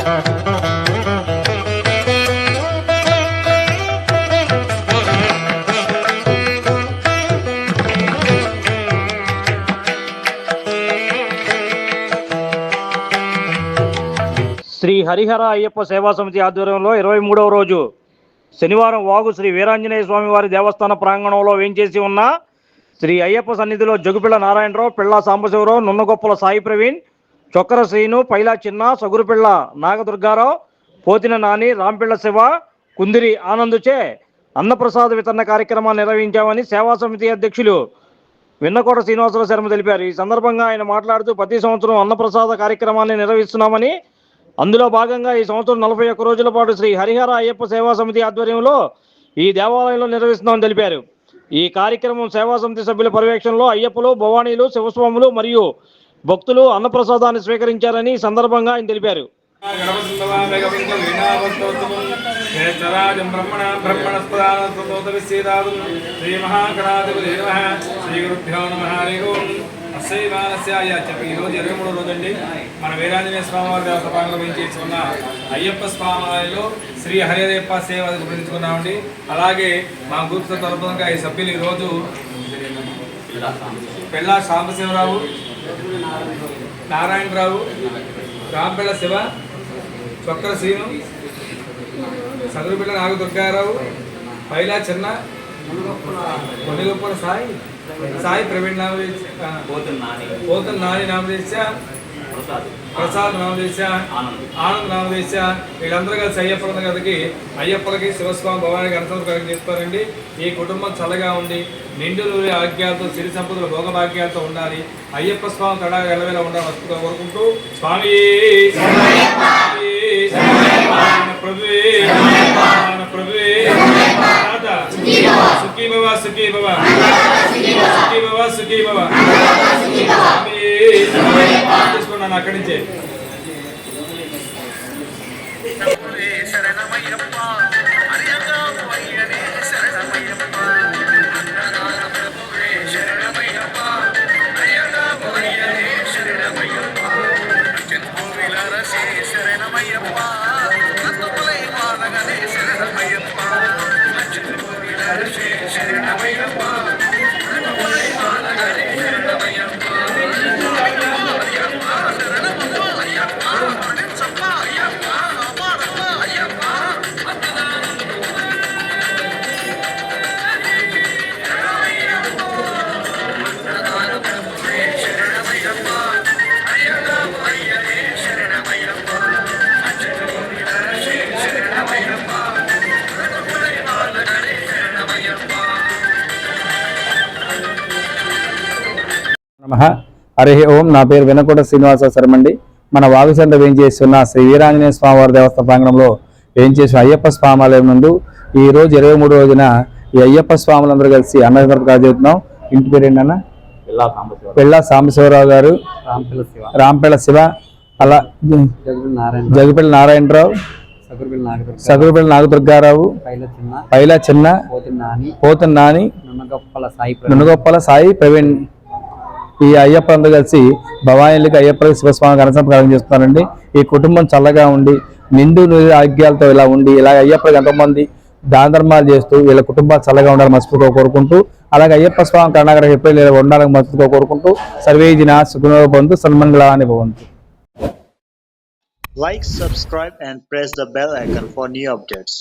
శ్రీ హరిహర అయ్యప్ప సేవా సమితి ఆధ్వర్యంలో 23వ రోజు శనివారం వాగు శ్రీ వీరాంజనేయ స్వామి వారి దేవస్థాన ప్రాంగణంలో వేంచేసి ఉన్న శ్రీ అయ్యప్ప సన్నిధిలో జగుపిళ్ళ నారాయణరావు, పిళ్ళ సాంబశివరావు, నున్నగొప్పల సాయి ప్రవీణ్, చొక్కర శ్రీను, పైలా చిన్న, సగురుపిళ్ళ నాగదుర్గారావు, పోతిన నాని, రాంపిళ్ళ శివ, కుందిరి ఆనందుచే అన్నప్రసాద వితరణ కార్యక్రమాన్ని నిర్వహించామని సేవా సమితి అధ్యక్షులు విన్నకోట శ్రీనివాసరావు శర్మ తెలిపారు. ఈ సందర్భంగా ఆయన మాట్లాడుతూ ప్రతి సంవత్సరం అన్నప్రసాద కార్యక్రమాన్ని నిర్వహిస్తున్నామని, అందులో భాగంగా ఈ సంవత్సరం 41 రోజుల పాటు శ్రీ హరిహర అయ్యప్ప సేవా సమితి ఆధ్వర్యంలో ఈ దేవాలయంలో నిర్వహిస్తున్నామని తెలిపారు. ఈ కార్యక్రమం సేవా సమితి సభ్యుల పర్యవేక్షణలో అయ్యప్పలు, భవానీలు, శివస్వాములు మరియు భక్తులు అన్నప్రసాదాన్ని స్వీకరించారని ఈ సందర్భంగా ఆయన తెలిపారు. చెప్పి ఈరోజు 23వ రోజు అండి. మన వీరాంజనేయ స్వామి వారి దేవస్థానంలో వేయించేసుకున్న అయ్యప్ప స్వామిలో శ్రీ హరిహరయ్యప్ప సేవ గురించుకున్నామండి. అలాగే మా గ్రూప్ తరపున ఈ సభ్యులు ఈరోజు పెళ్ళ సాంబశివరావు, నారాయణరావు, రాంపెళ్ళ శివ, చొక్కర శ్రీను, సదురుపిళ్ళ నాగదుర్గారావు, పైలా చిన్న, కొనిగొప్పల సాయి ప్రవీణ్ పోతన్ నాని నామదేశ, ప్రసాద్ నామదేశ, ఆనంద్ నామదేశ, వీళ్ళందరూ కలిసి అయ్యప్పల కథకి అయ్యప్పలకి శివస్వామి భవానికి అనుసంధానం చేస్తారండి. ఈ కుటుంబం చల్లగా ఉండి నిండులు ఆజ్ఞాలతో, సిరి సంపదలు, భోగభాగ్యాలతో ఉండాలి. అయ్యప్ప స్వామి తడా ఎలవేలా ఉండాలని వస్తుగా కోరుకుంటూ స్వామి ప్రభువే ప్రభువే సుఖీ భవ సుఖీ భవ సుఖీ భవ సుఖీ భవ తీసుకున్నాను అక్కడి నుంచే. హరి ఓం. నా పేరు వినకోట శ్రీనివాసరావు శర్మండి. మన వాగుచండ వేయించేస్తున్న శ్రీ వీరాంజనేయ స్వామి వారి దేవస్థాన ప్రాంగణంలో వేయించేసిన అయ్యప్ప స్వామాలయం నందు ఈ రోజు 23 రోజున ఈ అయ్యప్ప స్వాములందరూ కలిసి అన్నదానం చేస్తున్నాం. ఇంటి పేరు ఏంటన్నా? పెళ్ళ సాంబశివరావు గారు, రాంపెళ్ళ శివ, అలా జగపిళ్ళ నారాయణరావు, సగురుపిళ్ళ నాగదుర్గారావు, పైలా చిన్న, పోతన్ నాని, నున్నగొప్పల సాయి ప్రవీణ్ ఈ అయ్యప్పంతో కలిసి భవానీలకి అయ్యప్పలకి శివస్వామికి అనుసంధానం చేస్తున్నారండి. ఈ కుటుంబం చల్లగా ఉండి నిండు ఆగ్యాలతో ఇలా ఉండి ఇలా అయ్యప్పకి ఎంతోమంది దాన ధర్మాలు చేస్తూ వీళ్ళ కుటుంబాలు చల్లగా ఉండాలని మనస్ఫూర్తిగా కోరుకుంటూ, అలాగే అయ్యప్ప స్వామి కర్ణాకర ఎప్పుడు ఉండాలని మనస్ఫూర్తిగా కోరుకుంటూ సర్వే జనా సుఖినో భవంతు సన్మంగళాని భవంతు. Like, subscribe and press the bell icon for new updates.